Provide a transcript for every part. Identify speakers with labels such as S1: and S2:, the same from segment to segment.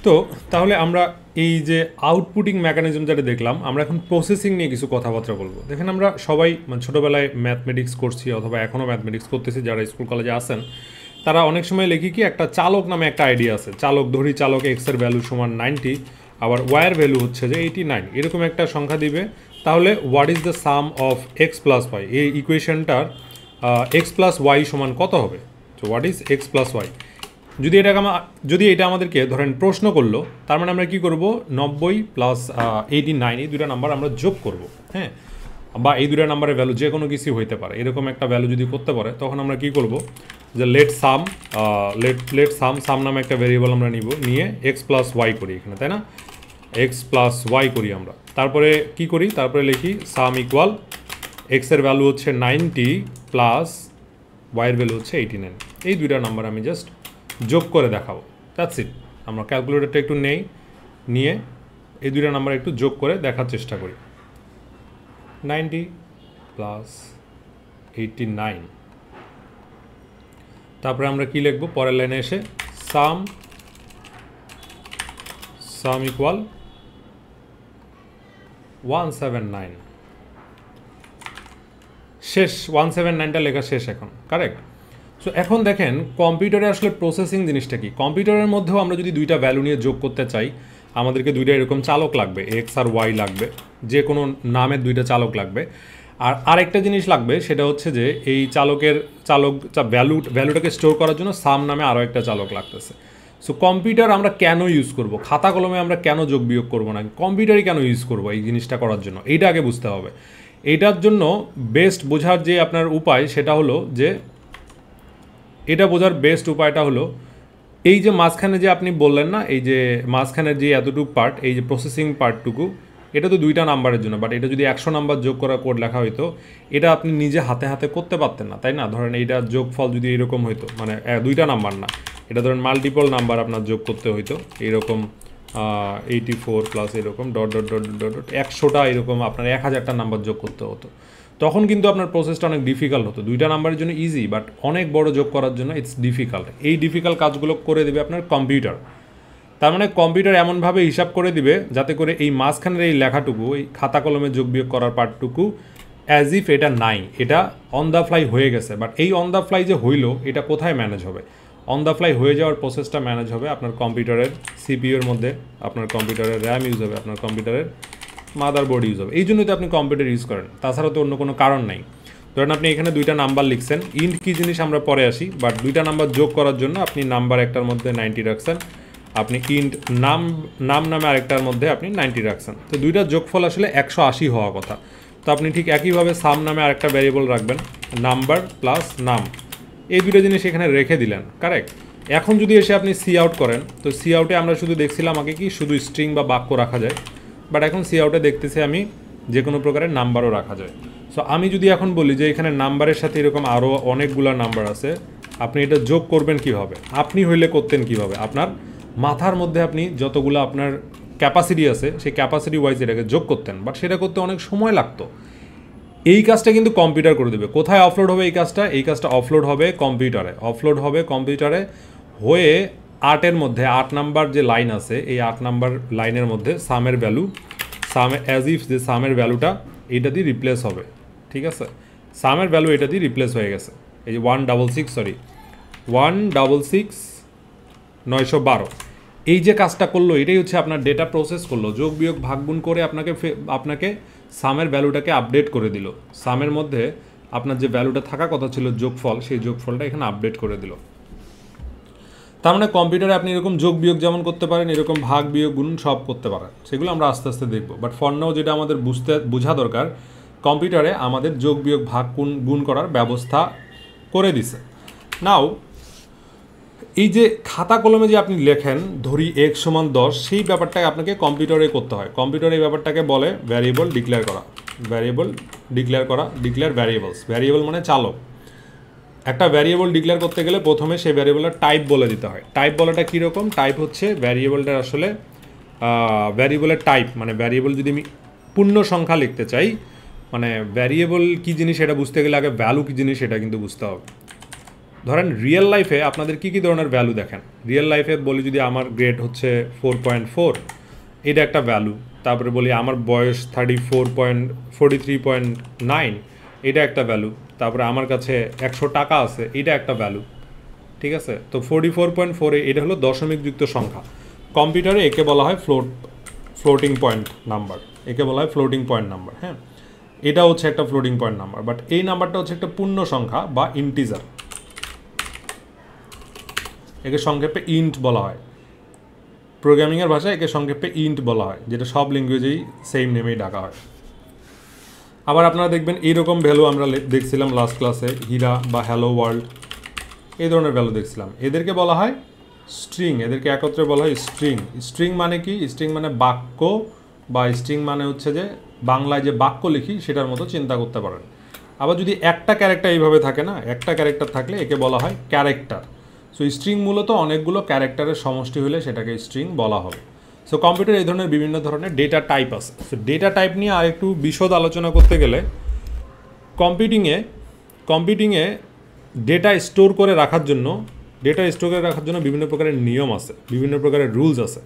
S1: তো তাহলে আমরা এই যে আউটপুটিং মেকানিজম যেটা দেখলাম, আমরা এখন প্রসেসিং নিয়ে কিছু কথাবার্তা বলবো। দেখেন আমরা সবাই মানে ছোটোবেলায় ম্যাথমেটিক্স করছি অথবা এখনও ম্যাথমেটিক্স করতেছি, যারা স্কুল কলেজে আসেন তারা অনেক সময় লিখি কি একটা চালক নামে একটা আইডিয়া আছে, চালক ধরি চালক এক্সের ভ্যালু সমান 90, আবার ওয়াইয়ের ভ্যালু হচ্ছে যে 89, এরকম একটা সংখ্যা দিবে। তাহলে what is the sum of x plus y, এই ইকুয়েশনটার এক্স প্লাস ওয়াই সমান কত হবে? তো what is x plus y, যদি এটা আমাদেরকে ধরেন প্রশ্ন করলো, তার মানে আমরা কী করব, 90 প্লাস 89 এই দুটা নাম্বার আমরা যোগ করব, হ্যাঁ, বা এই দুটা নাম্বারের ভ্যালু যে কোনো কিছু হইতে পারে, এরকম একটা ভ্যালু যদি করতে পারে তখন আমরা কী করব, যে লেট সাম নামে একটা ভেরিয়েবল আমরা নিয়ে এক্স প্লাস ওয়াই করি এখানে, তাই না? এক্স প্লাস ওয়াই করি আমরা, তারপরে কি করি, তারপরে লিখি সাম ইকুয়াল এক্সের ভ্যালু হচ্ছে 90 প্লাস ওয়াইয়ের ভ্যালু হচ্ছে 89, এই দুইটা নাম্বার আমি জাস্ট যোগ করে দেখাবো, দ্যাটস ইট। আমরা ক্যালকুলেটরটা একটু নিয়ে এই দুইটা নাম্বার একটু যোগ করে দেখার চেষ্টা করি। 90 প্লাস 89, তারপরে আমরা কি লিখবো পরের লাইনে এসে, সাম ইকুয়াল 179, শেষ, 179টা লেখা শেষ এখন, কারেক্ট। সো এখন দেখেন কম্পিউটারে আসলে প্রসেসিং জিনিসটা কি। কম্পিউটারের মধ্যেও আমরা যদি দুইটা ভ্যালু নিয়ে যোগ করতে চাই, আমাদেরকে দুইটা এরকম চালক লাগবে, এক্স আর ওয়াই লাগবে, যে কোনো নামের দুইটা চালক লাগবে। আর আরেকটা জিনিস লাগবে, সেটা হচ্ছে যে এই ভ্যালুটাকে স্টোর করার জন্য সাম নামে আরও একটা চালক লাগতেছে। সো কম্পিউটার আমরা কেন ইউজ করব, খাতা কলমে আমরা কেন যোগ বিয়োগ করবো না, কম্পিউটারই কেন ইউজ করবো এই জিনিসটা করার জন্য, এইটা আগে বুঝতে হবে। এইটার জন্য বেস্ট বোঝার যে আপনার উপায়, সেটা হলো যে এটা বোঝার বেস্ট উপায়টা হলো এই যে মাঝখানে যে আপনি বললেন না, এই যে মাঝখানের যে এতটুকু পার্ট, এই যে প্রসেসিং পার্টটুকু, এটা তো দুইটা নাম্বারের জন্য, বাট এটা যদি 100 নাম্বার যোগ করা কোড লেখা হইতো, এটা আপনি নিজে হাতে হাতে করতে পারতেন না, তাই না? ধরেন এইটার যোগফল যদি এরকম হইতো, মানে দুইটা নাম্বার না, এটা ধরেন মাল্টিপল নাম্বার আপনার যোগ করতে হইতো, এইরকম 84 প্লাস এরকম dot dot dot dot dot 100টা এরকম আপনার 1000টা নাম্বার যোগ করতে হতো, তখন কিন্তু আপনার প্রসেসটা অনেক ডিফিকাল্ট হতো। দুইটা নাম্বারের জন্য ইজি, বাট অনেক বড় যোগ করার জন্য ইটস ডিফিকাল্ট। এই ডিফিকাল্ট কাজগুলো করে দেবে আপনার কম্পিউটার। তার মানে কম্পিউটার এমনভাবে হিসাব করে দিবে যাতে করে এই মাঝখানের এই লেখাটুকু, এই খাতা কলমে যোগ বিয়োগ করার পার্টটুকু অ্যাজ ইফ এটা নাই, এটা অন দ্য ফ্লাই হয়ে গেছে। বাট এই অন দ্য ফ্লাই যে হইলো, এটা কোথায় ম্যানেজ হবে? অন দ্য ফ্লাই হয়ে যাওয়ার প্রসেসটা ম্যানেজ হবে আপনার কম্পিউটারের সিপিইউর মধ্যে, আপনার কম্পিউটারের র্যাম ইউজ হবে, আপনার কম্পিউটারের মাদারবোর্ড ইউজ হবে। এই জন্যই তো আপনি কম্পিউটার ইউজ করেন, তাছাড়া তো অন্য কোনো কারণ নাই। ধরেন আপনি এখানে দুইটা নাম্বার লিখছেন, ইন্ট কী জিনিস আমরা পরে আসি, বাট দুইটা নাম্বার যোগ করার জন্য আপনি নাম্বার একটার মধ্যে 90 রাখছেন, আপনি ইন্ট নামে আরেকটার মধ্যে আপনি 90 রাখছেন, তো দুইটার যোগফল আসলে 180 হওয়া কথা। তো আপনি ঠিক একইভাবে সাম নামে আরেকটা ভ্যারিয়েবল রাখবেন, নাম্বার প্লাস নাম, এই দুটো জিনিস এখানে রেখে দিলেন, কারেক্ট। এখন যদি এসে আপনি সি আউট করেন, তো সি আউটে আমরা শুধু দেখছিলাম আগে কি শুধু স্ট্রিং বা বাক্য রাখা যায়, বাট এখন সি আউটে দেখতেছি আমি যে কোনো প্রকারের নাম্বারও রাখা যায়। সো আমি যদি এখন বলি যে এখানে নাম্বারের সাথে এরকম আরও অনেকগুলো নাম্বার আছে, আপনি এটা যোগ করবেন কিভাবে? আপনি হইলে করতেন কিভাবে? আপনার মাথার মধ্যে আপনি যতগুলো আপনার ক্যাপাসিটি আছে, সেই ক্যাপাসিটি ওয়াইজ এটাকে যোগ করতেন, বাট সেটা করতে অনেক সময় লাগতো। এই কাজটা কিন্তু কম্পিউটার করে দেবে। কোথায় অফলোড হবে এই কাজটা? এই কাজটা অফলোড হবে কম্পিউটারে হয়ে 8-এর মধ্যে 8 নাম্বার যে লাইন আছে, এই 8 নাম্বার লাইনের মধ্যে সামের অ্যাজ ইফ যে সামের ভ্যালুটা এইটা দিয়ে রিপ্লেস হবে, ঠিক আছে? সামের ভ্যালু এটা দিয়ে রিপ্লেস হয়ে গেছে, এই যে 166,912, এই যে কাজটা করলো, এটাই হচ্ছে আপনার ডেটা প্রসেস করলো, যোগ বিয়োগ ভাগগুণ করে আপনাকে সামের ভ্যালুটাকে আপডেট করে দিল। সামের মধ্যে আপনার যে ভ্যালুটা থাকা কথা ছিল যোগফল, সেই যোগফলটা এখানে আপডেট করে দিল। তার মানে কম্পিউটারে আপনি এরকম যোগ বিয়োগ যেমন করতে পারেন, এরকম ভাগ বিয়োগ গুণ সব করতে পারেন, সেগুলো আমরা আস্তে আস্তে দেখব। বাট ফর নাও যেটা আমাদের বোঝা দরকার, কম্পিউটারে আমাদের যোগ বিয়োগ ভাগ গুণ করার ব্যবস্থা করে দিছে। নাও এই যে খাতা কলমে যে আপনি লেখেন, ধরি x সমান 10, সেই ব্যাপারটাকে আপনাকে কম্পিউটারে করতে হয়। কম্পিউটারে এই ব্যাপারটাকে বলে ভ্যারিয়েবল ডিক্লেয়ার করা, ভ্যারিয়েবল মানে চালক। একটা ভ্যারিয়েবল ডিক্লেয়ার করতে গেলে প্রথমে সেই ভ্যারিয়েবলের টাইপ বলে দিতে হয়। টাইপ বলাটা কীরকম? টাইপ হচ্ছে ভ্যারিয়েবলটার আসলে ভ্যারিয়েবলের টাইপ, মানে ভ্যারিয়েবল যদি আমি পূর্ণ সংখ্যা লিখতে চাই, মানে ভ্যারিয়েবল কী জিনিস এটা বুঝতে গেলে আগে ভ্যালু কী জিনিস এটা কিন্তু বুঝতে হবে। ধরেন রিয়েল লাইফে আপনাদের কী কী ধরনের ভ্যালু দেখেন। রিয়েল লাইফে বলি যদি আমার গ্রেড হচ্ছে 4.4, এটা একটা ভ্যালু। তারপরে বলি আমার বয়স 43.9, এটা একটা ভ্যালু। তারপরে আমার কাছে 100 টাকা আছে, এটা একটা ভ্যালু। ঠিক আছে, তো 44.4 এটা হলো দশমিক যুক্ত সংখ্যা। কম্পিউটারে একে বলা হয় ফ্লোটিং পয়েন্ট নাম্বার, একে বলা হয় ফ্লোটিং পয়েন্ট নাম্বার। হ্যাঁ, এটা হচ্ছে একটা ফ্লোটিং পয়েন্ট নাম্বার, বাট এই নাম্বারটা হচ্ছে একটা পূর্ণ সংখ্যা বা ইন্টিজার। একে সংক্ষেপে ইন্ট বলা হয়। প্রোগ্রামিংয়ের ভাষায় একে সংক্ষেপে ইন্ট বলা হয়, যেটা সব ল্যাঙ্গুয়েজেই সেম নেমেই ডাকা হয়। আবার আপনারা দেখবেন এইরকম ভ্যালু আমরা দেখছিলাম লাস্ট ক্লাসে, হীরা বা হ্যালো ওয়ার্ল্ড, এই ধরনের ভ্যালু দেখছিলাম। এদেরকে বলা হয় স্ট্রিং, এদেরকে একত্রে বলা হয় স্ট্রিং। স্ট্রিং মানে কি? স্ট্রিং মানে বাক্য, বা স্ট্রিং মানে হচ্ছে যে বাংলায় যে বাক্য লিখি সেটার মতো চিন্তা করতে পারেন। আবার যদি একটা ক্যারেক্টার এইভাবে থাকে না, একটা ক্যারেক্টার থাকলে একে বলা হয় ক্যারেক্টার। সো স্ট্রিং মূলত অনেকগুলো ক্যারেক্টারের সমষ্টি হলে সেটাকে স্ট্রিং বলা হবে। সো কম্পিউটার এই ধরনের বিভিন্ন ধরনের ডেটা টাইপ আছে। সো ডেটা টাইপ নিয়ে আর একটু বিশদ আলোচনা করতে গেলে কম্পিউটিংয়ে ডেটা স্টোর করে রাখার জন্য বিভিন্ন প্রকারের নিয়ম আছে, বিভিন্ন প্রকারের রুলস আছে।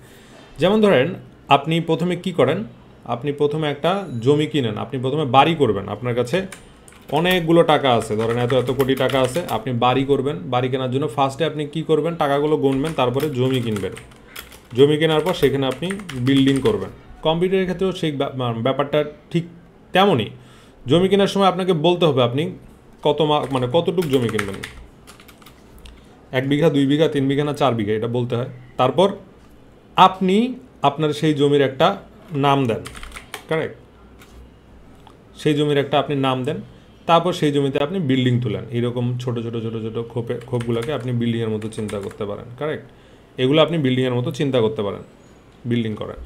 S1: যেমন ধরেন আপনি প্রথমে কি করেন, আপনি প্রথমে একটা জমি কিনেন, আপনি প্রথমে বাড়ি করবেন। আপনার কাছে অনেকগুলো টাকা আছে, ধরেন এত কোটি টাকা আছে, আপনি বাড়ি করবেন। বাড়ি কেনার জন্য ফার্স্টে আপনি কি করবেন, টাকাগুলো গুনবেন, তারপরে জমি কিনবেন। জমি কেনার পর সেখানে আপনি বিল্ডিং করবেন। কম্পিউটারের ক্ষেত্রেও সেই ব্যাপারটা ঠিক তেমনই। জমি কেনার সময় আপনাকে বলতে হবে আপনি কতটুক জমি কিনবেন, 1 বিঘা, 2 বিঘা, 3 বিঘা না 4 বিঘা, এটা বলতে হয়। তারপর আপনি আপনার সেই জমির একটা নাম দেন, কারেক্ট? সেই জমির একটা আপনি নাম দেন, তারপর সেই জমিতে আপনি বিল্ডিং তুলেন। এরকম ছোট ছোট খোপগুলোকে আপনি বিল্ডিংয়ের মতো চিন্তা করতে পারেন, কারেক্ট? এগুলো আপনি বিল্ডিংয়ের মতো চিন্তা করতে পারেন, বিল্ডিং করেন।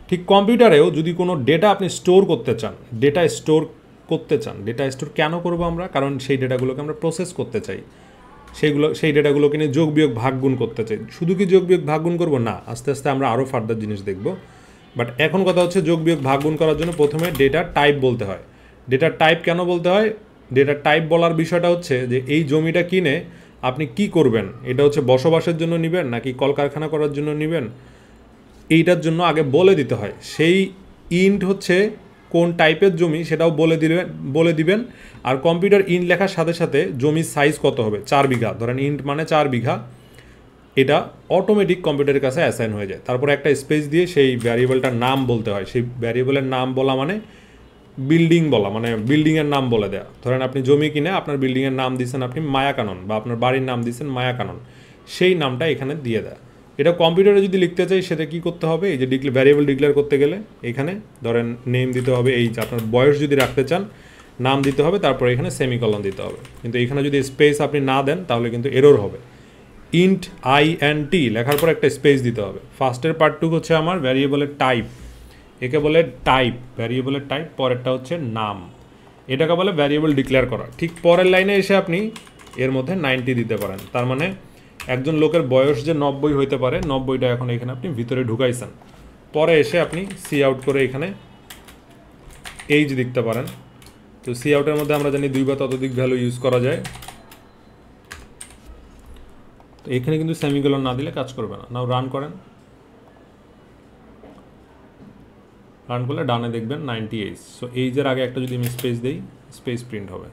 S1: ঠিক কম্পিউটারেও যদি কোনো ডেটা আপনি স্টোর করতে চান, ডেটা স্টোর কেন করবো আমরা? কারণ সেই ডেটাগুলোকে আমরা প্রসেস করতে চাই, সেই ডেটাগুলোকে নিয়ে যোগ বিয়োগ ভাগ গুণ করতে চাই। শুধু কি যোগ বিয়োগ ভাগ গুণ করবো না, আস্তে আস্তে আমরা আরও ফার্দার জিনিস দেখব। বাট এখন কথা হচ্ছে যোগ বিয়োগ ভাগ গুণ করার জন্য প্রথমে ডেটা টাইপ বলতে হয়। ডেটা টাইপ কেন বলতে হয়? ডেটা টাইপ বলার বিষয়টা হচ্ছে যে এই জমিটা কিনে আপনি কি করবেন, এটা হচ্ছে বসবাসের জন্য নেবেন নাকি কলকারখানা করার জন্য নেবেন, এইটার জন্য আগে বলে দিতে হয়। সেই ইন্ট হচ্ছে কোন টাইপের জমি সেটাও বলে দিবেন। আর কম্পিউটার ইন্ট লেখার সাথে সাথে জমির সাইজ কত হবে, 4 বিঘা, ধরেন ইন্ট মানে 4 বিঘা, এটা অটোমেটিক কম্পিউটারের কাছে অ্যাসাইন হয়ে যায়। তারপরে একটা স্পেস দিয়ে সেই ভ্যারিয়েবলটার নাম বলতে হয়। সেই ভ্যারিয়েবলের নাম বলা মানে বিল্ডিং বলা, মানে বিল্ডিংয়ের নাম বলে দেওয়া। ধরেন আপনি জমি কিনে আপনার বিল্ডিংয়ের নাম দিয়েছেন আপনি মায়াকানন, বা আপনার বাড়ির নাম দিয়েছেন মায়াকানন, সেই নামটা এখানে দিয়ে দেয়। এটা কম্পিউটারে যদি লিখতে চাই সেটা কি করতে হবে, এই যে ভ্যারিয়েবল ডিক্লেয়ার করতে গেলে এখানে ধরেন নেম দিতে হবে, এই যে আপনার বয়স যদি রাখতে চান নাম দিতে হবে, তারপর এখানে সেমিকলন দিতে হবে। কিন্তু এখানে যদি স্পেস আপনি না দেন তাহলে কিন্তু এরর হবে। ইন্ট INT লেখার পর একটা স্পেস দিতে হবে। ফার্স্টের পার্টটুকু হচ্ছে আমার ভ্যারিয়েবলের টাইপ, একে বলে টাইপ, ভ্যারিয়েবলের টাইপ। পরেরটা হচ্ছে নাম, এটাকে বলে ভ্যারিয়েবল ডিক্লেয়ার করা। ঠিক পরের লাইনে এসে আপনি এর মধ্যে 90 দিতে পারেন। তার মানে একজন লোকের বয়স যে 90 হইতে পারে, 90টা এখন এখানে আপনি ভিতরে ঢুকাইছেন। পরে এসে আপনি সি আউট করে এখানে এইজ লিখতে পারেন। তো সি আউটের মধ্যে আমরা জানি 2 বা ততোধিক ভ্যালু ইউজ করা যায়। তো এখানে কিন্তু সেমিকোলন না দিলে কাজ করবে না। নাও রান করেন, রান করলে ডানে দেখবেন 98। সো এইজের আগে একটা যদি আমি স্পেস দিই, স্পেস প্রিন্ট হবে।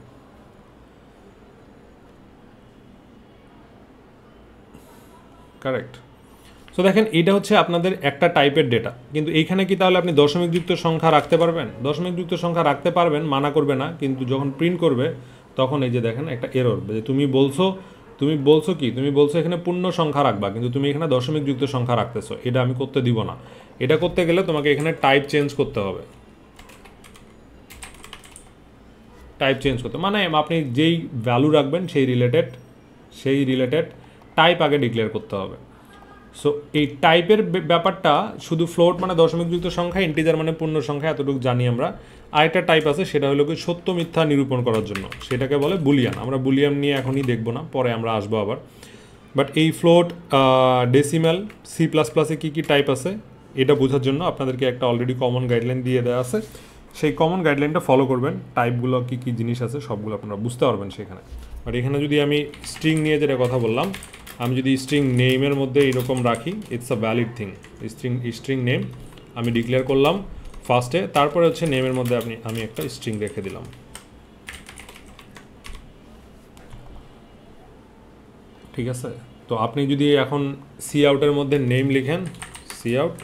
S1: কারেক্ট। সো দেখেন এটা হচ্ছে আপনাদের একটা টাইপের ডেটা। কিন্তু এইখানে কি তাহলে আপনি দশমিকযুক্ত সংখ্যা রাখতে পারবেন? দশমিকযুক্ত সংখ্যা রাখতে পারবেন, মানা করবে না। কিন্তু যখন প্রিন্ট করবে তখন এই যে দেখেন একটা এরর, যে তুমি বলছো এখানে পূর্ণ সংখ্যা রাখবা, কিন্তু তুমি এখানে দশমিকযুক্ত সংখ্যা রাখতেছো, এটা আমি করতে দিব না। এটা করতে গেলে তোমাকে এখানে টাইপ চেঞ্জ করতে হবে। মানে আপনি যেই ভ্যালু রাখবেন সেই রিলেটেড টাইপ আগে ডিক্লেয়ার করতে হবে। সো এই টাইপের ব্যাপারটা শুধু ফ্লোট মানে দশমিকযুক্ত সংখ্যা, ইন্টিজার মানে পূর্ণ সংখ্যা, এতটুকু জানি আমরা। আরেকটা টাইপ আছে, সেটা হলো কি সত্য মিথ্যা নিরূপণ করার জন্য, সেটাকে বলে বুলিয়ান। আমরা বুলিয়ান নিয়ে এখনই দেখবো না, পরে আমরা আসবো আবার। বাট এই ফ্লোট, ডেসিমাল, C++-এ কী টাইপ আছে এটা বোঝার জন্য আপনাদেরকে একটা অলরেডি কমন গাইডলাইন দিয়ে দেওয়া আছে। সেই কমন গাইডলাইনটা ফলো করবেন, টাইপগুলো কী জিনিস আছে সবগুলো আপনারা বুঝতে পারবেন সেখানে। বাট এখানে যদি আমি স্ট্রিং নিয়ে যেটা কথা বললাম, আমি যদি স্ট্রিং নেমের মধ্যে এরকম রাখি, it's a valid thing. String name আমি ডিক্লেয়ার করলাম ফার্স্টে, তারপরে হচ্ছে নেমের মধ্যে আমি একটা স্ট্রিং রেখে দিলাম। ঠিক আছে, তো আপনি যদি এখন সি আউটের মধ্যে নেম লিখেন, সি আউট,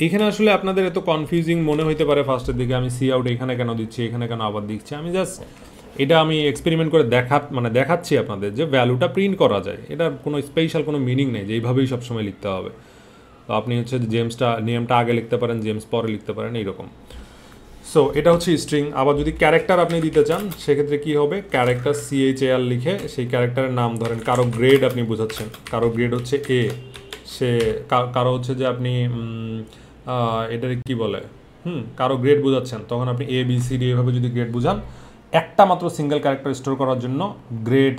S1: এখানে আসলে আপনাদের এত কনফিউজিং মনে হইতে পারে ফার্স্টের দিকে, আমি সি আউট এখানে কেন দিচ্ছি, এখানে কেন আবার দিচ্ছি। আমি জাস্ট এটা আমি এক্সপেরিমেন্ট করে দেখাচ্ছি আপনাদের যে ভ্যালুটা প্রিন্ট করা যায়, এটা কোনো স্পেশাল কোনো মিনিং নেই যে এইভাবেই সবসময় লিখতে হবে। তো আপনি হচ্ছে নেমটা আগে লিখতে পারেন, জেমস পরে লিখতে পারেন, এইরকম। সো এটা হচ্ছে স্ট্রিং। আবার যদি ক্যারেক্টার আপনি দিতে চান সেক্ষেত্রে কি হবে, ক্যারেক্টার CHAR লিখে সেই ক্যারেক্টারের নাম, ধরেন কারো গ্রেড আপনি বোঝাচ্ছেন, কারো গ্রেড হচ্ছে A, সে কারো হচ্ছে যে আপনি এটার কি বলে কারো গ্রেড বোঝাচ্ছেন, তখন আপনি ABCD এভাবে যদি গ্রেড বোঝান, একটা মাত্র সিঙ্গেল ক্যারেক্টার স্টোর করার জন্য গ্রেড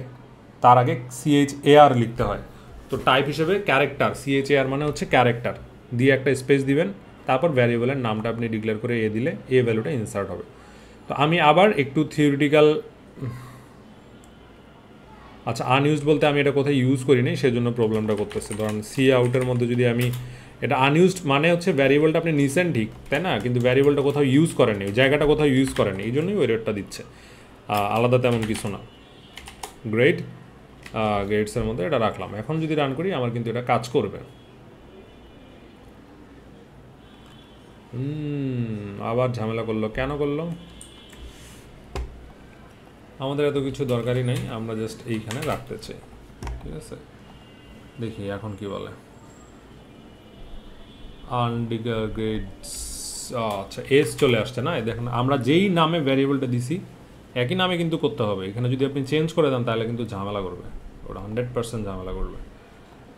S1: তার আগে CHAR লিখতে হয়। তো টাইপ হিসেবে ক্যারেক্টার, CHAR মানে হচ্ছে ক্যারেক্টার দিয়ে একটা স্পেস দিবেন, তারপর ভ্যারিয়েবলের নামটা আপনি ডিক্লেয়ার করে দিলে ভ্যালুটা ইনসার্ট হবে। তো আমি আবার একটু থিওরিটিক্যাল, আচ্ছা আনইউজড বলতে আমি এটা কোথায় ইউজ করিনি সেজন্য প্রবলেমটা করতেছে। ধরেন সি আউটের মধ্যে যদি আমি এটা আনইউজড মানে হচ্ছে ভ্যারিয়েবলটা আপনি নিছেন ঠিক, তাই না, কিন্তু ভ্যারিয়েবলটা কোথাও ইউজ করেননি, ওই জায়গাটা কোথাও ইউজ করেননি, এই জন্যই ওই রেটটা দিচ্ছে, আলাদা তেমন কিছু না। গ্রেডসের মধ্যে এটা রাখলাম। এখন যদি রান করি আমার কিন্তু এটা কাজ করবে। আবার ঝামেলা করলো, কেন করলো? আমাদের এত কিছু দরকারই নেই, আমরা জাস্ট এইখানে রাখতে চাই। ঠিক আছে, দেখি এখন কি বলে। গ্রেডস, আচ্ছা এস চলে আসছে না, দেখেন আমরা যেই নামে ভ্যারিয়েবলটা দিছি একই নামে কিন্তু করতে হবে। এখানে যদি আপনি চেঞ্জ করে দেন তাহলে কিন্তু ঝামেলা করবে, ওটা 100% ঝামেলা করবে।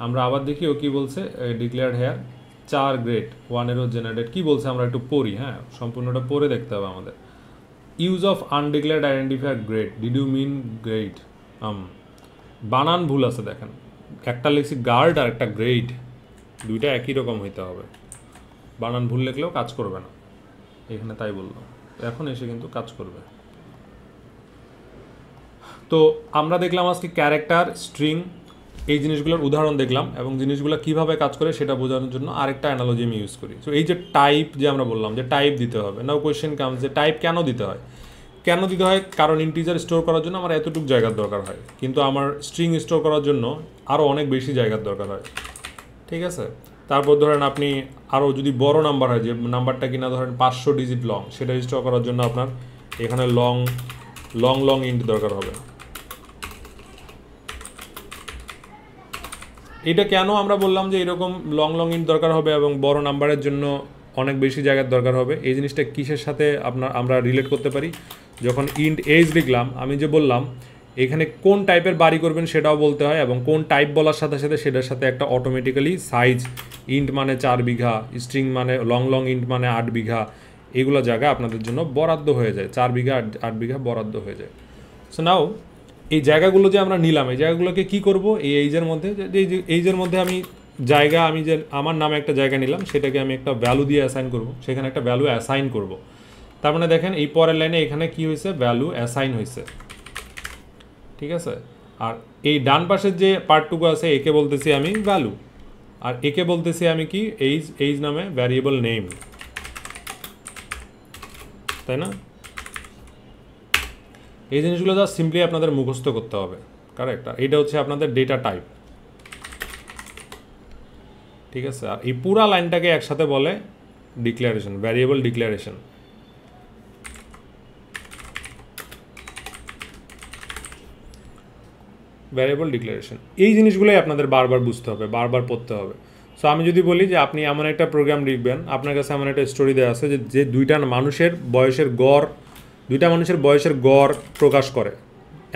S1: আমরা আবার দেখি ও কি বলছে, ডিক্লেয়ার্ড হেয়ার 4 গ্রেড 1 জেনারেটেড, কি বলছে আমরা একটু পড়ি। হ্যাঁ, সম্পূর্ণটা পড়ে দেখতে হবে আমাদের। Use of undeclared identifier grade, did you mean grade? বানান ভুল আছে দেখেন, একটা লিখছি গার্ড আর একটা গ্রেড, দুইটা একই রকম হইতে হবে, বানান ভুল লিখলেও কাজ করবে না। এখানে তাই বললো, এখন এসে কিন্তু কাজ করবে। তো আমরা দেখলাম আজকে ক্যারেক্টার, স্ট্রিং, এই জিনিসগুলোর উদাহরণ দেখলাম, এবং জিনিসগুলো কীভাবে কাজ করে সেটা বোঝানোর জন্য আরেকটা অ্যানালজি আমি ইউজ করি। তো এই যে টাইপ, যে আমরা বললাম যে টাইপ দিতে হবে, নাও কোয়েশ্চেন কামস যে টাইপ কেন দিতে হয়? কেন দিতে হয়? কারণ ইন্টিজার স্টোর করার জন্য আমার এতটুকু জায়গার দরকার হয়, কিন্তু আমার স্ট্রিং স্টোর করার জন্য আরও অনেক বেশি জায়গার দরকার হয়। ঠিক আছে, তারপর ধরেন আপনি আরও যদি বড় নাম্বার হয়, যে নাম্বারটা কিনা ধরেন 500 ডিজিট লং, সেটা স্টোর করার জন্য আপনার এখানে লং ইন্ট দরকার হবে। এটা কেন আমরা বললাম যে এরকম লং ইন্ট দরকার হবে এবং বড় নাম্বারের জন্য অনেক বেশি জায়গার দরকার হবে? এই জিনিসটা কিসের সাথে আমরা রিলেট করতে পারি? যখন ইন্ট এজ লিখলাম, আমি যে বললাম এখানে কোন টাইপের বাড়ি করবেন সেটাও বলতে হয়, এবং কোন টাইপ বলার সাথে সাথে সেটার সাথে একটা অটোমেটিক্যালি সাইজ, ইন্ট মানে 4 বিঘা, স্ট্রিং মানে লং ইন্ট মানে 8 বিঘা, এগুলো জায়গা আপনাদের জন্য বরাদ্দ হয়ে যায়, 4 বিঘা 8 বিঘা বরাদ্দ হয়ে যায়। সো নাও এই জায়গাগুলো যে আমরা নিলাম, এই জায়গাগুলোকে কি করব? এই এইজের মধ্যে, এইজের মধ্যে আমি যে আমার নামে একটা জায়গা নিলাম, সেটাকে আমি একটা ভ্যালু দিয়ে অ্যাসাইন করব, সেখানে একটা ভ্যালু অ্যাসাইন করব। তার মানে দেখেন এই পরের লাইনে এখানে কি হয়েছে, ভ্যালু অ্যাসাইন হয়েছে। ঠিক আছে, আর এই ডান পাশের যে পার্টটুকু আছে একে বলতেছি আমি ভ্যালু, আর একে বলতেছি আমি কি এইজ নামে ভ্যারিয়েবল নেম, তাই না? এই জিনিসগুলো জাস্ট সিম্পলি আপনাদের মুখস্থ করতে হবে, কারেক্ট? আর এটা হচ্ছে আপনাদের ডেটা টাইপ। ঠিক আছে, আর এই পুরা লাইনটাকে একসাথে বলে declaration, variable declaration. Variable declaration, এই জিনিসগুলোই আপনাদের বারবার বুঝতে হবে, বারবার পড়তে হবে। সো আমি যদি বলি যে আপনি এমন একটা প্রোগ্রাম লিখবেন, আপনার কাছে এমন একটা স্টোরি দেওয়া আছে যে দুইটা মানুষের বয়সের গড় প্রকাশ করে,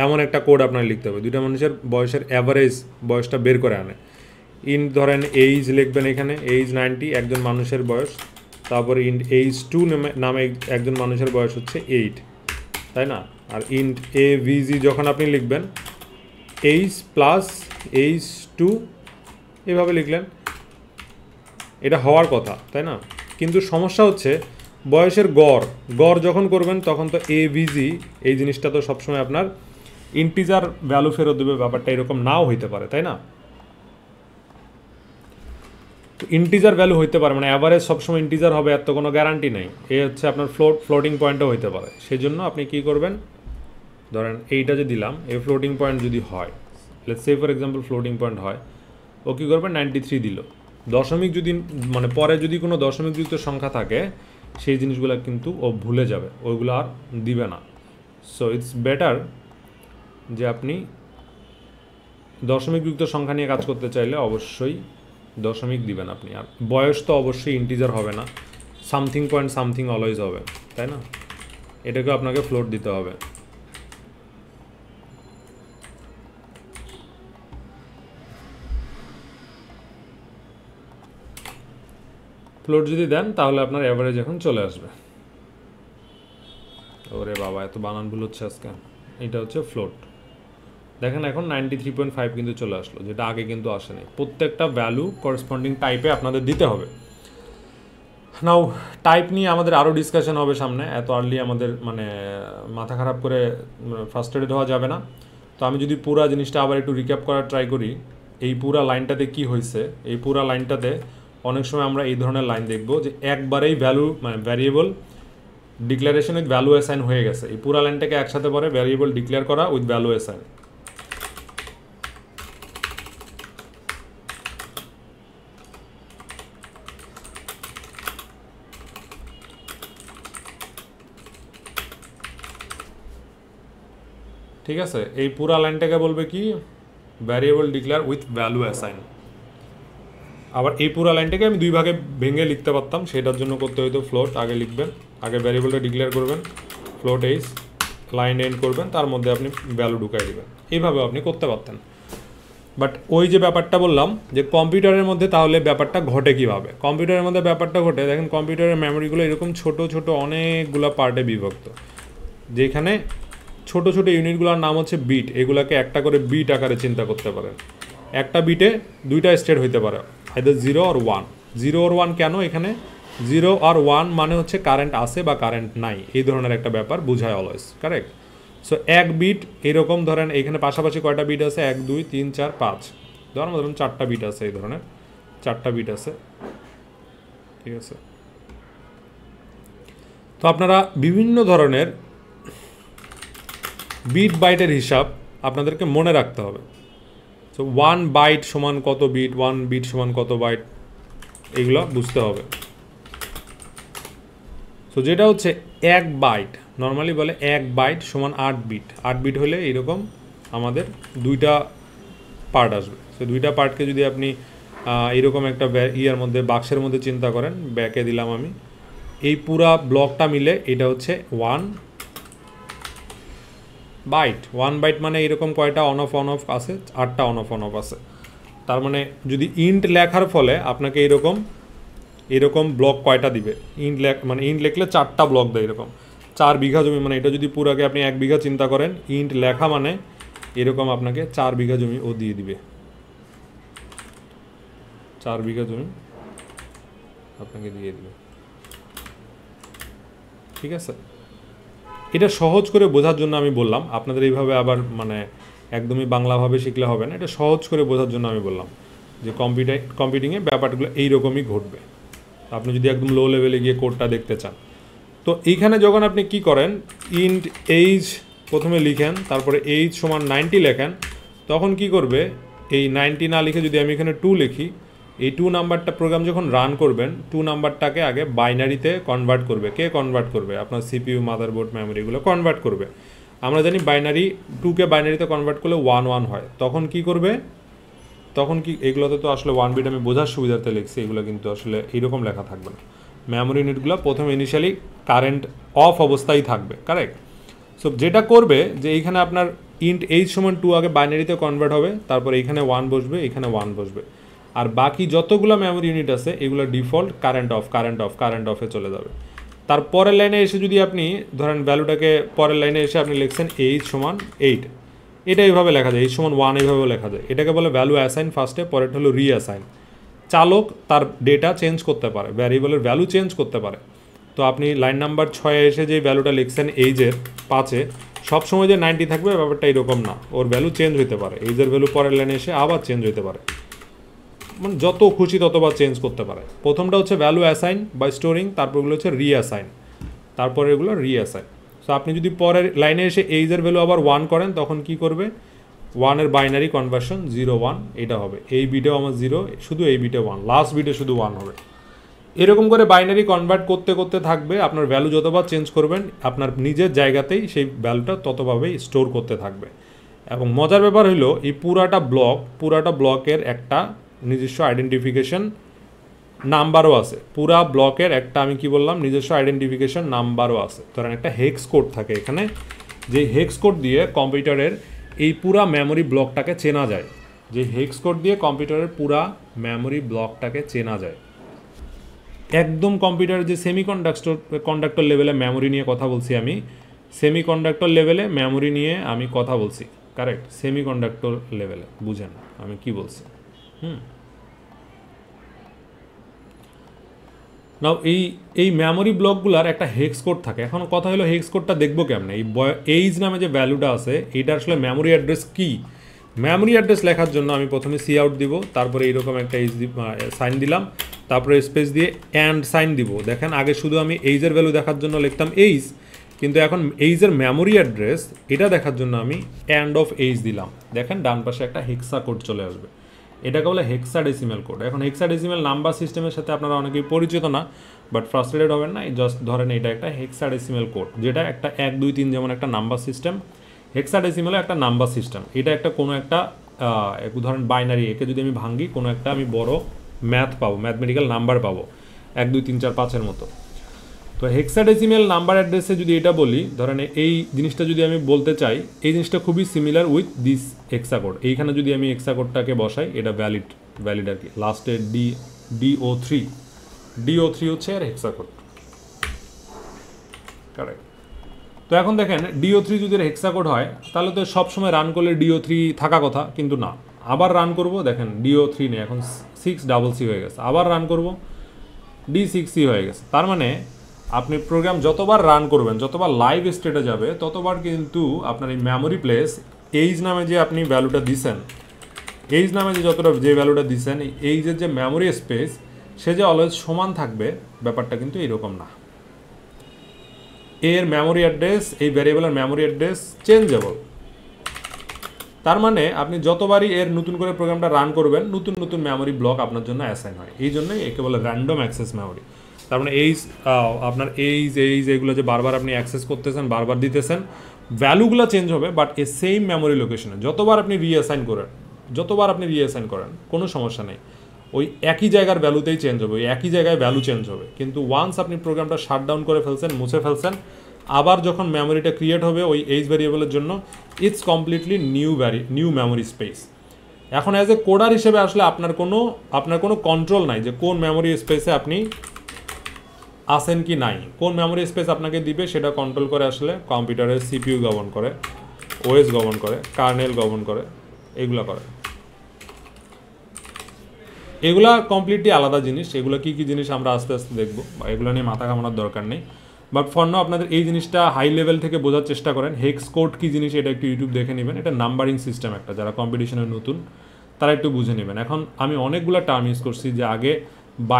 S1: এমন একটা কোড আপনার লিখতে হবে। দুইটা মানুষের বয়সের অ্যাভারেজ বয়সটা বের করে আনে। ধরেন এইজ লিখবেন, এখানে এইজ 90 একজন মানুষের বয়স, তারপরে এইজ 2 নামে একজন মানুষের বয়স হচ্ছে 8, তাই না? আর AVG যখন আপনি লিখবেন এইজ প্লাস এইজ 2 এভাবে লিখলেন, এটা হওয়ার কথা, তাই না? কিন্তু সমস্যা হচ্ছে বয়সের গড় গড় যখন করবেন তখন তো এভিজি এই জিনিসটা তো সবসময় আপনার ইন্টিজার ভ্যালু ফেরত দেবে, ব্যাপারটা এরকম নাও হইতে পারে, তাই না? তো ইন্টিজার ভ্যালু হইতে পারে, মানে অ্যাভারেজ সবসময় ইন্টিজার হবে এত কোনো গ্যারান্টি নেই। এ হচ্ছে আপনার ফ্লোটিং পয়েন্টও হইতে পারে। সেই জন্য আপনি কী করবেন, ধরেন এইটা যে দিলাম এই ফ্লোটিং পয়েন্ট যদি হয়, let's say for example floating point হয়, ও কী করবেন 93 দিল, দশমিক যদি মানে পরে যদি কোনো দশমিকযুক্ত সংখ্যা থাকে সেই জিনিসগুলো কিন্তু ও ভুলে যাবে, ওইগুলো আর দিবে না। সো ইটস বেটার যে আপনি দশমিকযুক্ত সংখ্যা নিয়ে কাজ করতে চাইলে অবশ্যই দশমিক দিবেন আপনি। আর বয়স তো অবশ্যই ইন্টিজার হবে না, সামথিং পয়েন্ট সামথিং অলওয়েজ হবে, তাই না? এটাকে আপনাকে ফ্লোট দিতে হবে। ফ্লোট যদি দেন তাহলে আপনার অ্যাভারেজ এখন চলে আসবে। ওরে বাবা, এত বানান ভুল হচ্ছে আজকে। এটা হচ্ছে ফ্লোট, দেখেন এখন 93.5 কিন্তু চলে আসলো, যেটা আগে কিন্তু আসেনি। প্রত্যেকটা ভ্যালু করেসপন্ডিং টাইপে আপনাদের দিতে হবে। নাও টাইপ নিয়ে আমাদের আরও ডিসকাশন হবে সামনে, এত আর্লি আমাদের মানে মাথা খারাপ করে ফ্রাস্ট্রেটেড হওয়া যাবে না। তো আমি যদি পুরা জিনিসটা আবার একটু রিক্যাপ করার ট্রাই করি, এই পুরা লাইনটাতে কি হয়েছে, এই পুরা লাইনটাতে অনেক সময় আমরা এই ধরনের লাইন দেখব যে একবারেই ভ্যালু মানে variable declaration with value assign হয়ে গেছে। এই পুরা লাইনটাকে একসাথে পরে ভ্যারিয়েবল ডিক্লেয়ার করা উইথ ভ্যালু অ্যাসাইন। ঠিক আছে, এই পুরা লাইনটাকে বলবে কি variable declare with value assign. আবার এই পুরা লাইনটাকে আমি দুই ভাগে ভেঙে লিখতে পারতাম, সেটার জন্য করতে হয়তো ফ্লোট আগে লিখবেন, আগে ভ্যারিয়েবলটা ডিক্লেয়ার করবেন, ফ্লোট এইস লাইন এন্ড করবেন, তার মধ্যে আপনি ভ্যালু ঢুকাই দেবেন। এইভাবে আপনি করতে পারতেন। বাট ওই যে ব্যাপারটা বললাম যে কম্পিউটারের মধ্যে তাহলে ব্যাপারটা ঘটে কীভাবে, কম্পিউটারের মধ্যে ব্যাপারটা ঘটে দেখেন, কম্পিউটারের মেমোরিগুলো এরকম ছোট ছোট অনেকগুলো পার্টে বিভক্ত, যেখানে ছোট ছোট ইউনিটগুলোর নাম হচ্ছে বিট। এগুলাকে একটা করে বিট আকারে চিন্তা করতে পারেন। একটা বিটে দুইটা স্টেট হইতে পারে, আইদার 0 আর 1। 0 আর 1 কেন, এখানে 0 আর 1 মানে হচ্ছে কারেন্ট আছে বা কারেন্ট নাই, এই ধরনের একটা ব্যাপার বোঝায় অলওয়েজ, কারেক্ট? সো এক বিট এরকম ধরেন এখানে পাশাপাশি কয়টা বিট আছে, 1 2 3 4 5, ধরুন 4টা বিট আছে, এই ধরনের 4টা বিট আছে, ঠিক আছে? তো আপনারা বিভিন্ন ধরনের বিট বাইটের হিসাব আপনাদেরকে মনে রাখতে হবে। সো 1 বাইট সমান কত বিট, 1 বিট সমান কত বাইট, এগুলো বুঝতে হবে। সো যেটা হচ্ছে 1 বাইট, নর্মালি বলে 1 বাইট সমান 8 বিট। 8 বিট হলে এরকম আমাদের দুইটা পার্ট আসবে। সো দুইটা পার্টকে যদি আপনি এরকম একটা ইয়ার মধ্যে বাক্সের মধ্যে চিন্তা করেন, ব্যাকে দিলাম আমি, এই পুরা ব্লকটা মিলে এটা হচ্ছে 1 বাইট। 1 বাইট মানে এরকম কয়টা অন অফ আছে, 8টা অন অফ আছে। তার মানে যদি ইন্ট লেখার ফলে আপনাকে এরকম ব্লক কয়টা দিবে, মানে ইন্ট লিখলে 4টা ব্লক দেয়, এরকম 4 বিঘা জমি, মানে এটা যদি পুরাকে আপনি 1 বিঘা চিন্তা করেন, ইন্ট লেখা মানে এরকম আপনাকে 4 বিঘা জমি ও দিয়ে দিবে, 4 বিঘা জমি আপনাকে দিয়ে দিবে, ঠিক আছে? এটা সহজ করে বোঝার জন্য আমি বললাম, আপনাদের এইভাবে আবার মানে একদমই বাংলাভাবে শিখলে হবে না, এটা সহজ করে বোঝার জন্য আমি বললাম যে কম্পিউটিংয়ে ব্যাপারগুলো এইরকমই ঘটবে, আপনি যদি একদম লো লেভেলে গিয়ে কোডটা দেখতে চান। তো এইখানে যখন আপনি কি করেন, ইন্ট এইজ প্রথমে লিখেন, তারপরে এইজ সমান 90 লেখেন, তখন কি করবে, এই 90 না লিখে যদি আমি এখানে 2 লিখি, এই 2 নাম্বারটা প্রোগ্রাম যখন রান করবেন 2 নাম্বারটাকে আগে বাইনারিতে কনভার্ট করবে। কে কনভার্ট করবে? আপনার সিপিইউ, মাদারবোর্ড, মেমোরি, এগুলো কনভার্ট করবে। আমরা জানি বাইনারি 2কে বাইনারিতে কনভার্ট করলে 1 1 হয়। তখন কি করবে, তখন কি এগুলোতে তো আসলে 1 বিট আমি বোঝার সুবিধাতে লিখছি, এগুলো কিন্তু আসলে এইরকম লেখা থাকবে না। মেমোরি ইউনিটগুলো প্রথমে ইনিশিয়ালি কারেন্ট অফ অবস্থায় থাকবে, কারেক্ট? সো যেটা করবে যে এইখানে আপনার ইন্ট এইচ সমান 2 আগে বাইনারিতে কনভার্ট হবে, তারপর এইখানে 1 বসবে, এখানে 1 বসবে, আর বাকি যতগুলো মেমোরি ইউনিট আছে এগুলো ডিফল্ট কারেন্ট অফে চলে যাবে। তারপরের লাইনে এসে যদি আপনি ধরেন ভ্যালুটাকে পরের লাইনে এসে আপনি লিখছেন এইচ সমান 8, এটা এইভাবে লেখা যায়, এইচ সমান 1 এইভাবেও লেখা যায়। এটাকে বলে ভ্যালু অ্যাসাইন ফার্স্টে, পরেরটা হলো রিঅ্যাসাইন। চালক তার ডেটা চেঞ্জ করতে পারে, ভ্যারিয়েবলের ভ্যালু চেঞ্জ করতে পারে। তো আপনি লাইন নাম্বার 6 এসে যে ভ্যালুটা লিখছেন এইজের 5-এ সবসময় যে 90 থাকবে ব্যাপারটা এরকম না, ওর ভ্যালু চেঞ্জ হতে পারে, এইজের ভ্যালু পরের লাইনে এসে আবার চেঞ্জ হতে পারে, মানে যত খুশি ততবার চেঞ্জ করতে পারে। প্রথমটা হচ্ছে ভ্যালু অ্যাসাইন বাই স্টোরিং, তারপরগুলো হচ্ছে রিঅ্যাসাইন, তারপরে এগুলো রিঅ্যাসাইন। সো আপনি যদি পরের লাইনে এসে এইজের ভ্যালু আবার 1 করেন তখন কি করবে, 1-এর বাইনারি কনভার্সন 0 1 এটা হবে, এই বিটেও আমার 0, শুধু এই বিটে 1, লাস্ট বিটে শুধু 1 হবে। এরকম করে বাইনারি কনভার্ট করতে করতে থাকবে, আপনার ভ্যালু যতবার চেঞ্জ করবেন আপনার নিজের জায়গাতেই সেই ভ্যালুটা ততভাবেই স্টোর করতে থাকবে। এবং মজার ব্যাপার হলো এই পুরাটা ব্লকের একটা নিজস্ব আইডেন্টিফিকেশন নাম্বারও আছে, পুরা ব্লকের একটা আমি কি বললাম নিজস্ব আইডেন্টিফিকেশন নাম্বারও আছে। ধরেন একটা হেক্স কোড থাকে এখানে, যে হেক্স কোড দিয়ে কম্পিউটারের এই পুরা মেমোরি ব্লকটাকে চেনা যায়, যে হেক্স কোড দিয়ে কম্পিউটারের পুরা মেমোরি ব্লকটাকে চেনা যায়। একদম কম্পিউটারের যে কন্ডাক্টর লেভেলে মেমোরি নিয়ে কথা বলছি আমি, সেমিকন্ডাক্টর লেভেলে মেমোরি নিয়ে আমি কথা বলছি, কারেক্ট, সেমিকন্ডাক্টর লেভেলে, বুঝেন আমি কি বলছি। নাও এই মেমোরি ব্লকগুলার একটা হেক্স কোড থাকে। এখন কথা হলো হেক্স কোডটা দেখবো কেমন, এই এইজ নামে যে ভ্যালুটা আছে এটা আসলে মেমোরি অ্যাড্রেস কি। মেমোরি অ্যাড্রেস লেখার জন্য আমি প্রথমে সি আউট দিব, তারপরে এইরকম একটা সাইন দিলাম, তারপরে স্পেস দিয়ে অ্যান্ড সাইন দিব। দেখেন আগে শুধু আমি এইজের ভ্যালু দেখার জন্য লিখতাম এইজ, কিন্তু এখন এইজের মেমোরি অ্যাড্রেস এটা দেখার জন্য আমি অ্যান্ড অফ এইজ দিলাম। দেখেন ডান পাশে একটা হেক্সা কোড চলে আসবে, এটাকে বলে হেক্সাডেসিমেল কোড। এখন হেক্সাডেসিমেল নাম্বার সিস্টেমের সাথে আপনারা অনেকেই পরিচিত না, বাট ফ্রাস্ট্রেটেড হবেন না, জাস্ট ধরেন এটা একটা হেক্সাডেসিমেল কোড, যেটা একটা 1 2 3 যেমন একটা নাম্বার সিস্টেম, হেক্সাডেসিমেলও একটা নাম্বার সিস্টেম। এটা একটা কোনো একটা উদাহরণ বাইনারি, একে যদি আমি ভাঙি কোনো একটা আমি বড় ম্যাথ পাবো, ম্যাথমেটিক্যাল নাম্বার পাবো 1 2 3 4 5-এর মতো। তো হেক্সাডেসিমেল নাম্বার অ্যাড্রেসে যদি এটা বলি, ধরেন এই জিনিসটা যদি আমি বলতে চাই, এই জিনিসটা খুবই similar with this hexa code. এইখানে যদি আমি হেক্সা কোডটাকে বসাই, এটা ভ্যালিড আর কি, লাস্টে DO3 হচ্ছে আর হেক্সা কোড, কারেক্ট। তো এখন দেখেন DO3 যদি হেক্সা কোড হয় তাহলে তো সবসময় রান করলে DO3 থাকা কথা, কিন্তু না, আবার রান করব, দেখেন DO3 নেই, এখন 6CC হয়ে গেছে, আবার রান করব D6C হয়ে গেছে। তার মানে আপনি প্রোগ্রাম যতবার রান করবেন, যতবার লাইভ স্টেটে যাবে, ততবার কিন্তু আপনার এই মেমোরি প্লেস এইজ নামে যে আপনি ভ্যালুটা দিছেন, এইজ নামে যে ভ্যালুটা দিছেন, এই এইজের যে মেমোরি স্পেস সে যে অলওয়েজ সমান থাকবে, ব্যাপারটা কিন্তু এরকম না। এর মেমোরি অ্যাড্রেস, এই ভ্যারিয়েবলের মেমোরি অ্যাড্রেস চেঞ্জেবল। তার মানে আপনি যতবারই এর নতুন করে প্রোগ্রামটা রান করবেন, নতুন নতুন মেমোরি ব্লক আপনার জন্য অ্যাসাইন হয়, এই জন্যই একে বলে র্যান্ডম অ্যাক্সেস মেমোরি। তার মানে আপনার এইজ এগুলো যে বারবার আপনি অ্যাক্সেস করতেছেন, বারবার দিতেছেন, ভ্যালুগুলো চেঞ্জ হবে, বাট এই সেম মেমোরি লোকেশনে যতবার আপনি রিঅ্যাসাইন করেন কোনো সমস্যা নেই, ওই একই জায়গার ভ্যালুতেই চেঞ্জ হবে, ওই একই জায়গায় ভ্যালু চেঞ্জ হবে। কিন্তু ওয়ান্স আপনি প্রোগ্রামটা শাটডাউন করে ফেলছেন, মুছে ফেলছেন, আবার যখন মেমোরিটা ক্রিয়েট হবে ওই এইজ ভ্যারিয়েবলের জন্য, it's completely new memory space. এখন অ্যাজ এ কোডার হিসেবে আসলে আপনার কোনো কন্ট্রোল নাই যে কোন মেমোরি স্পেসে আপনি আসেন কি নাই, কোন মেমোরি স্পেস আপনাকে দিবে সেটা কন্ট্রোল করে আসলে কম্পিউটারের CPU গভর্ন করে, OS গভর্ন করে, কার্নেল গভর্ন করে, এগুলো করে। এগুলা কমপ্লিটলি আলাদা জিনিস, এগুলো কী জিনিস আমরা আস্তে আস্তে দেখবো, বা এগুলো নিয়ে মাথা ঘামানোর দরকার নেই। বাট ফর নাও আপনাদের এই জিনিসটা হাই লেভেল থেকে বোঝার চেষ্টা করেন। হেক্স কোড কী জিনিস এটা একটু ইউটিউব দেখে নেবেন, এটা নাম্বারিং সিস্টেম একটা, যারা কম্পিটিশনের নতুন তারা একটু বুঝে নেবেন। এখন আমি অনেকগুলো টার্ম ইউজ করছি যে আগে বা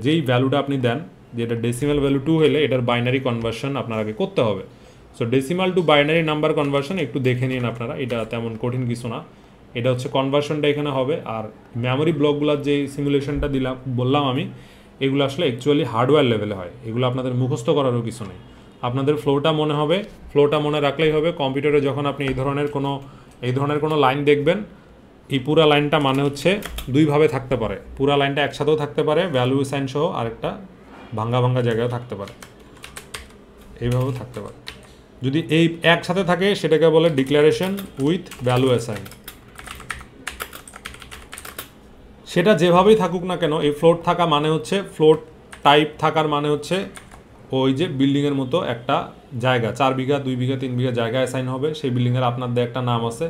S1: যেই ভ্যালুটা আপনি দেন, যেটা ডেসিমাল ভ্যালু 2 হলে এটার বাইনারি কনভার্সন আপনার আগে করতে হবে। So decimal two binary number conversion একটু দেখে নিন আপনারা, এটা তেমন কঠিন কিছু না, এটা হচ্ছে কনভার্সনটা এখানে হবে। আর মেমোরি ব্লকগুলোর যে সিমুলেশনটা বললাম আমি, এগুলো আসলে অ্যাকচুয়ালি হার্ডওয়্যার লেভেলে হয়, এগুলো আপনাদের মুখস্থ করারও কিছু নেই, আপনাদের ফ্লোটা মনে রাখলেই হবে। কম্পিউটারে যখন আপনি এই ধরনের কোনো লাইন দেখবেন, এই পুরা লাইনটা মানে হচ্ছে দুইভাবে থাকতে পারে, পুরা লাইনটা একসাথেও থাকতে পারে ভ্যালু সাইন সহ, আরেকটা ভাঙ্গা জায়গায়ও থাকতে পারে, এইভাবেও থাকতে পারে। যদি এই একসাথে থাকে সেটাকে বলে ডিক্লারেশন উইথ ভ্যালু অ্যাসাইন। সেটা যেভাবেই থাকুক না কেন, এই ফ্লোট থাকা মানে হচ্ছে, ফ্লোট টাইপ থাকার মানে হচ্ছে ওই যে বিল্ডিংয়ের মতো একটা জায়গা, 4 বিঘা 2 বিঘা 3 বিঘা জায়গা অ্যাসাইন হবে, সেই বিল্ডিংয়ের আপনার একটা নাম আছে,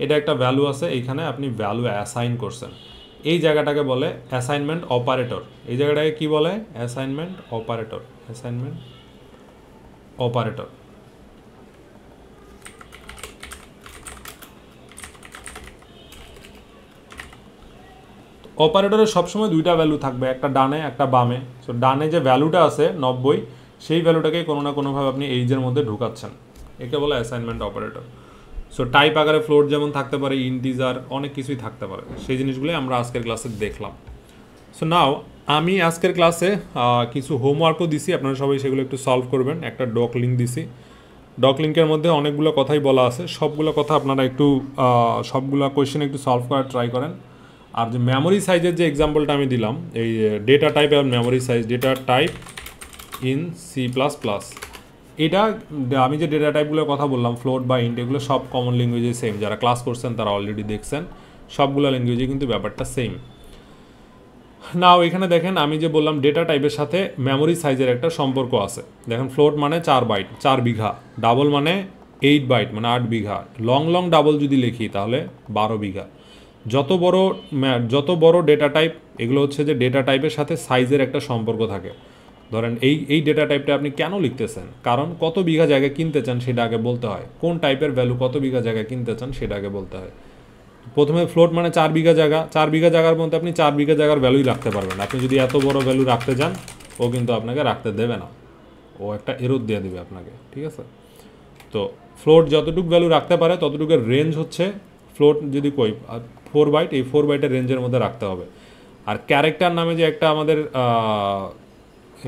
S1: এটা একটা ভ্যালু আছে, এইখানে আপনি ভ্যালু অ্যাসাইন করছেন। এই জায়গাটাকে বলে অ্যাসাইনমেন্ট অপারেটর। এই জায়গাটাকে কি বলে? Assignment operator. Assignment operator. অপারেটরের সবসময় দুইটা ভ্যালু থাকবে, একটা ডানে একটা বামে। সো ডানে যে ভ্যালুটা আছে 90, সেই ভ্যালুটাকে কোনো না কোনোভাবে আপনি এইজের মধ্যে ঢুকাচ্ছেন, একে বলে অ্যাসাইনমেন্ট অপারেটর। সো টাইপ আকারে ফ্লোট যেমন থাকতে পারে, ইন্টিজার, অনেক কিছুই থাকতে পারে। সেই জিনিসগুলোই আমরা আজকের ক্লাসে দেখলাম। সো নাও আমি আজকের ক্লাসে কিছু হোমওয়ার্কও দিছি, আপনারা সবাই সেগুলো একটু সলভ করবেন। একটা ডক লিঙ্ক দিছি, ডক লিঙ্কের মধ্যে অনেকগুলো কথাই বলা আছে, সবগুলো কথা আপনারা একটু সবগুলো কোয়েশ্চেন একটু সলভ করার ট্রাই করেন। আর যে মেমোরি সাইজের যে এক্সাম্পলটা আমি দিলাম, এই ডেটা টাইপ আর memory size, data type in C++, এটা আমি যে ডেটা টাইপগুলোর কথা বললাম, ফ্লোট বা ইন্ট, এগুলো সব কমন ল্যাঙ্গুয়েজে সেম। যারা ক্লাস করছেন তারা অলরেডি দেখছেন, সবগুলো ল্যাঙ্গুয়েজে কিন্তু ব্যাপারটা সেম। নাও এখানে দেখেন আমি যে বললাম ডেটা টাইপের সাথে মেমোরি সাইজের একটা সম্পর্ক আছে। দেখেন ফ্লোট মানে 4 বাইট, 4 বিঘা, ডাবল মানে 8 বাইট মানে 8 বিঘা, লং লং ডাবল যদি লিখি তাহলে 12 বিঘা। যত বড় ডেটা টাইপ, এগুলো হচ্ছে যে ডেটা টাইপের সাথে সাইজের একটা সম্পর্ক থাকে। ধরেন এই ডেটা টাইপটা আপনি কেন লিখতেছেন? কারণ কত বিঘা জায়গা কিনতে চান সেটা আগে বলতে হয়, কোন টাইপের ভ্যালু কত বিঘা জায়গা কিনতে চান সেটা আগে বলতে হয়। প্রথমে ফ্লোট মানে 4 বিঘা জায়গা, 4 বিঘা জায়গার মধ্যে আপনি 4 বিঘা জায়গার ভ্যালুই রাখতে পারবেন। আপনি যদি এত বড় ভ্যালু রাখতে যান, ও কিন্তু আপনাকে রাখতে দেবে না, ও একটা এরর দিয়ে দেবে আপনাকে, ঠিক আছে? তো ফ্লোট যতটুকু ভ্যালু রাখতে পারে ততটুকুর রেঞ্জ হচ্ছে, ফ্লোট যদি কই 4 বাইট, এই 4 বাইটের রেঞ্জের মধ্যে রাখতে হবে। আর ক্যারেক্টার নামে যে একটা আমাদের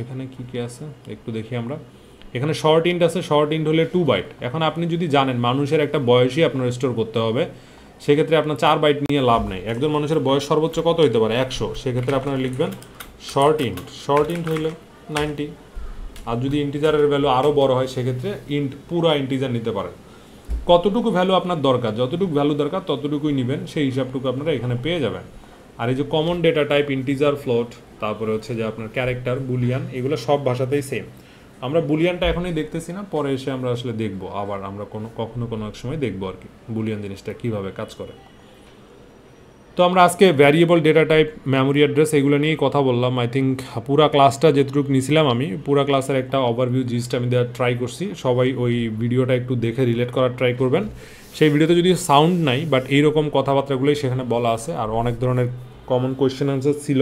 S1: এখানে কী কী আছে একটু দেখি আমরা। এখানে শর্ট ইন্ট আছে, শর্ট ইন্ট হলে 2 বাইট। এখন আপনি যদি জানেন মানুষের একটা বয়সই আপনার স্টোর করতে হবে, সেক্ষেত্রে আপনার 4 বাইট নিয়ে লাভ নেই। একজন মানুষের বয়স সর্বোচ্চ কত হতে পারে? 100। সেক্ষেত্রে আপনারা লিখবেন শর্ট ইন্ট, শর্ট ইন্ট হইলে 90। আর যদি ইন্টিজারের ভ্যালু আরও বড় হয়, সেক্ষেত্রে ইন্ট, পুরো ইন্টিজার নিতে পারেন। কতটুকু ভ্যালু আপনার দরকার, যতটুকু ভ্যালু দরকার ততটুকুই নেবেন, সেই হিসাবটুকু আপনারা এখানে পেয়ে যাবেন। আর এই যে common data type, integer, float, তারপরে হচ্ছে যে আপনার ক্যারেক্টার, বুলিয়ান, এগুলো সব ভাষাতেই সেম। আমরা বুলিয়ানটা এখনই দেখতেছি না, পরে এসে আমরা আসলে দেখবো, আবার আমরা কখনো কোনো এক সময় দেখবো আর কি বুলিয়ান জিনিসটা কীভাবে কাজ করে। তো আমরা আজকে variable, data type, memory address, এগুলো নিয়েই কথা বললাম। আই থিঙ্ক পুরা ক্লাসটা যেটুকু নিয়েছিলাম আমি, পুরা ক্লাসের একটা ওভারভিউ জিনিসটা আমি দেওয়ার ট্রাই করছি। সবাই ওই ভিডিওটা একটু দেখে রিলেট করার ট্রাই করবেন। সেই ভিডিওতে যদি সাউন্ড নাই, বাট এইরকম কথাবার্তাগুলোই সেখানে বলা আছে, আর অনেক ধরনের কমন কোয়েশ্চেন আনসার ছিল,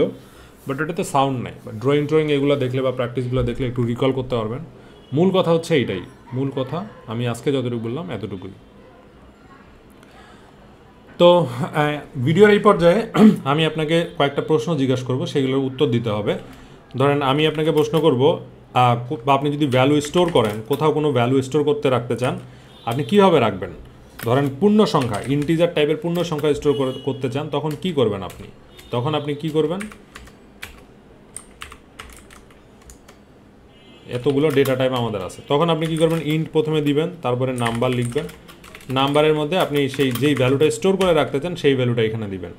S1: বাট ওটাতে সাউন্ড নাই। বাট ড্রয়িং এগুলো দেখলে বা প্র্যাকটিসগুলো দেখলে একটু রিকল করতে পারবেন। মূল কথা হচ্ছে এইটাই, মূল কথা আমি আজকে যতটুকু বললাম এতটুকুই। তো ভিডিওর এই পর্যায়ে আমি আপনাকে কয়েকটা প্রশ্ন জিজ্ঞাসা করব, সেগুলোর উত্তর দিতে হবে। ধরেন আমি আপনাকে প্রশ্ন করব, বা আপনি যদি ভ্যালু স্টোর করেন, কোথাও কোনো ভ্যালু স্টোর করতে রাখতে চান, আপনি কীভাবে রাখবেন? ধরেন পূর্ণ সংখ্যা, ইন্টিজার টাইপের পূর্ণ সংখ্যা স্টোর করতে চান, তখন কি করবেন আপনি? তখন কি করবেন? এতগুলো ডেটা টাইপ আমাদের আছে, তখন আপনি কি করবেন? ইন্ট প্রথমে দিবেন, তারপরে নাম্বার লিখবেন, নাম্বারের মধ্যে আপনি যেই ভ্যালুটা স্টোর করে রাখতে চান সেই ভ্যালুটা এখানে দিবেন।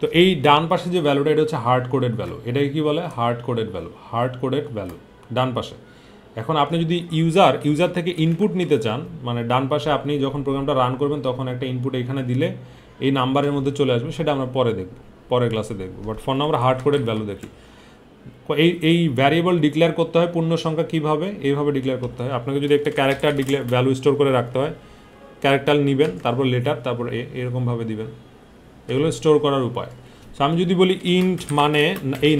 S1: তো এই ডান পাশে যে ভ্যালুটা, এটা হচ্ছে হার্ড কোডেড ভ্যালু। এটাকে কি বলে? Hard coded value. Hard coded value ডান পাশে। এখন আপনি যদি ইউজার থেকে ইনপুট নিতে চান, মানে ডান পাশে আপনি যখন প্রোগ্রামটা রান করবেন তখন একটা ইনপুট এখানে দিলে এই নাম্বারের মধ্যে চলে আসবে, সেটা আমরা পরে দেখব, পরের ক্লাসে দেখব। বাট ফর নাও আমরা হার্ড কোডেড ভ্যালু দেখি। এই ভ্যারিয়েবল ডিক্লেয়ার করতে হয় পূর্ণ সংখ্যা কীভাবে? এইভাবে ডিক্লেয়ার করতে হয়। আপনাকে যদি একটা ক্যারেক্টার ভ্যালু স্টোর করে রাখতে হয়, ক্যারেক্টার নেবেন, তারপর লেটার, তারপর এরকমভাবে দিবেন। এগুলো স্টোর করার উপায়। সো আমি যদি বলি ইন্ট মানে এই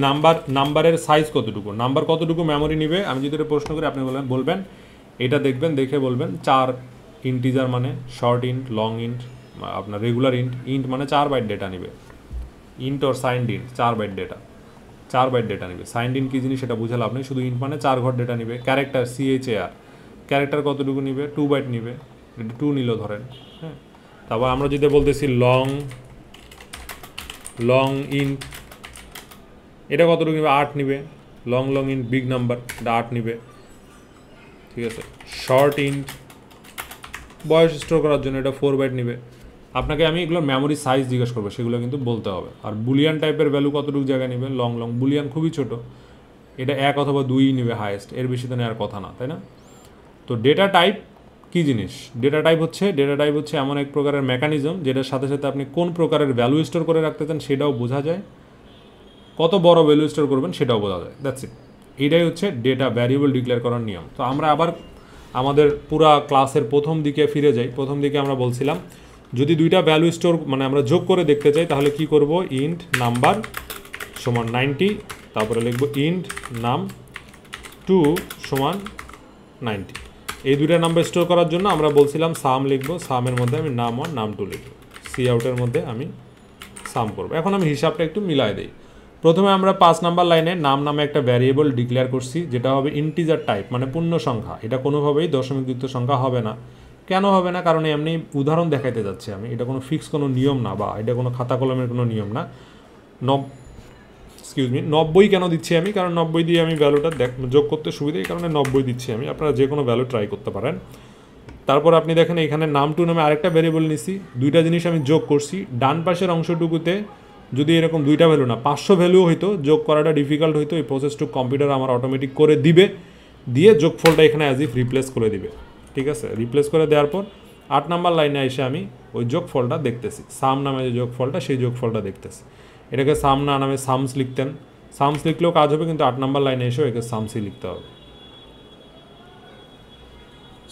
S1: নাম্বারের সাইজ কতটুকু, নাম্বার কতটুকু মেমোরি নেবে, আমি যদি এটা প্রশ্ন করি, আপনি বলবেন এটা দেখবেন, দেখে বলবেন 4 ইন্টিজার মানে শর্ট ইন্ট, লং ইন্ট, আপনার রেগুলার ইন্ট মানে 4 বাইট ডেটা নেবে। Int or signed int 4 byte data, 4 byte data নেবে। সাইন্ড ইন কী জিনিস সেটা বুঝে লাভ নেই, শুধু ইন্ট মানে 4 ঘর ডেটা নেবে। ক্যারেক্টার, CHAR, ক্যারেক্টার কতটুকু নেবে? 2 বাইট নেবে, 2 নিল ধরেন, হ্যাঁ। তারপর আমরা যদি বলতেছি লং ইন্ট, এটা কতটুকু নেবে? 8 নেবে। লং ইন্ট বিগ নাম্বার, এটা 8 নেবে, ঠিক আছে। শর্ট ইন্ট বয়স স্টোর করার জন্য, এটা 4 বাইট নেবে। আপনাকে আমি এগুলোর মেমোরি সাইজ জিজ্ঞেস করবো, সেগুলো কিন্তু বলতে হবে। আর বুলিয়ান টাইপের ভ্যালু কতটুকু জায়গা নেবে? লং বুলিয়ান খুবই ছোট, এটা 1 অথবা 2 নেবে হাইয়েস্ট, এর বেশি তো নেওয়ার কথা না, তাই না? তো ডেটা টাইপ কী জিনিস ডেটা টাইপ হচ্ছে এমন এক প্রকারের মেকানিজম যেটার সাথে সাথে আপনি কোন প্রকারের ভ্যালু স্টোর করে রাখতে চান সেটাও বোঝা যায়, কত বড় ভ্যালু স্টোর করবেন সেটাও বোঝা যায়। That's it. এইটাই হচ্ছে ডেটা ভ্যারিয়েবল ডিক্লেয়ার করার নিয়ম। তো আমরা আবার আমাদের পুরা ক্লাসের প্রথম দিকে ফিরে যাই। প্রথম দিকে আমরা বলছিলাম যদি দুইটা ভ্যালু স্টোর মানে আমরা যোগ করে দেখতে চাই তাহলে কি করব, ইন্ট নাম্বার সমান 90, তারপরে লিখব ইন্ট নাম 2 সমান 90। এই দুইটা নাম্বার স্টোর করার জন্য আমরা বলছিলাম সাম লিখব, সামের মধ্যে আমি নাম 1 নাম 2 লিখব, সি আউটের মধ্যে আমি সাম করব। এখন আমি হিসাবটা একটু মিলাই দিই। প্রথমে আমরা 5 নাম্বার লাইনে নাম নামে একটা ভ্যারিয়েবল ডিক্লেয়ার করছি যেটা হবে ইন্টিজার টাইপ মানে পূর্ণ সংখ্যা। এটা কোনোভাবেই দশমিকযুক্ত সংখ্যা হবে না। কেন হবে না? কারণ এমনি উদাহরণ দেখাইতে যাচ্ছি আমি, এটা কোনো ফিক্স কোনো নিয়ম না বা এটা কোনো খাতা কলমের কোনো নিয়ম না। 90 কেন দিচ্ছি আমি? কারণ 90 দিয়ে আমি ভ্যালুটা যোগ করতে সুবিধা, এই কারণে 90 দিচ্ছি আমি। আপনারা যে কোনো ভ্যালু ট্রাই করতে পারেন। তারপর আপনি দেখেন এখানে নাম 2 নামে আরেকটা ভ্যারিয়েবল নিছি, দুইটা জিনিস আমি যোগ করছি। ডান পাশের অংশটুকুতে যদি এরকম দুইটা ভ্যালু না 500 ভ্যালু হইতো, যোগ করাটা ডিফিকাল্ট হইতো, এই প্রসেসটু কম্পিউটার আমার অটোমেটিক করে দিবে, দিয়ে যোগফলটা এখানে অ্যাজ ইফ রিপ্লেস করে দিবে। ঠিক আছে, রিপ্লেস করে দেওয়ার পর 8 নাম্বার লাইনে এসে আমি ওই যোগফলটা দেখতেছি, সাম নামে যে যোগফলটা সেই যোগফলটা দেখতেছি। এটাকে সাম না নামে সামস লিখতেন, সামস লিখলেও কাজ হবে, কিন্তু 8 নাম্বার লাইনে এসেও একে সামসই লিখতে হবে।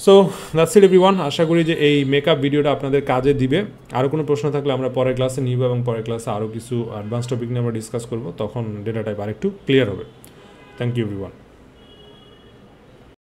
S1: So that's it everyone. আশা করি যে এই মেকআপ ভিডিওটা আপনাদের কাজে দিবে। আরও কোনো প্রশ্ন থাকলে আমরা পরের ক্লাসে নিব এবং পরের ক্লাসে আরও কিছু অ্যাডভান্স টপিক নিয়ে আমরা ডিসকাস করব, তখন ডেটা টাইপ আরেকটু ক্লিয়ার হবে। Thank you everyone.